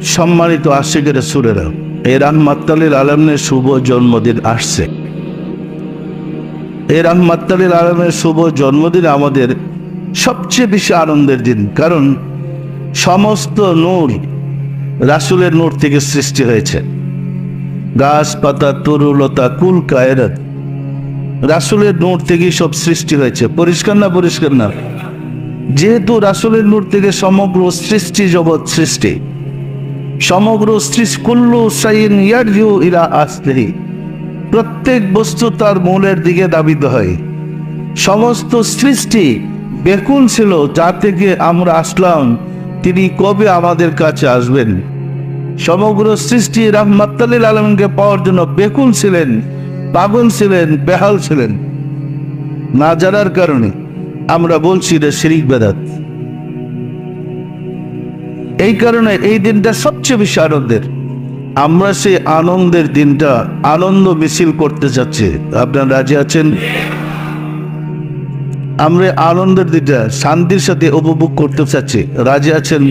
সম্মানিত আশিকের রাসূলেরা, এই রাহমাতুল আলামিনের শুভ জন্মদিন আসছে। এই রাহমাতুল আলামিনের শুভ জন্মদিন আমাদের সবচেয়ে বেশি আনন্দের দিন, কারণ সমস্ত নূর রাসূলের নূর থেকে সৃষ্টি হয়েছে। গাছপাতা, তরুলতা, কুল কায়নাত রাসূলের নূর থেকেই সব সৃষ্টি হয়েছে। পরিষ্কার না? পরিষ্কার না? যেহেতু রাসূলের নূর থেকে সমগ্র সৃষ্টি জগৎ সৃষ্টি, সমগ্র সৃষ্টি কুল্লু শাইইন ইয়ারজিউ ইলা আসলিহি, প্রত্যেক বস্তু তার মূলের দিকে ধাবিত হয়। সমস্ত সৃষ্টি বেকুল ছিল যা থেকে আমরা আসলাম, তিনি কবে আমাদের কাছে আসবেন। সমগ্র সৃষ্টি রাহমাতুল আলামিনকে পাওয়ার জন্য বেকুল ছিলেন, পাগল ছিলেন, বেহাল ছিলেন। না জানার কারণে আমরা বলছি এটা শিরক বেদাত। এই কারণে এই দিনটা সবচেয়ে বেশি আনন্দের। আমরা সেই আনন্দের দিনটা আনন্দ মিছিল করতে যাচ্ছি। আপনারা রাজি আছেন? আমরা আনন্দের দিনটা শান্তির সাথে উপভোগ করতে চাচ্ছি। রাজি আছেন?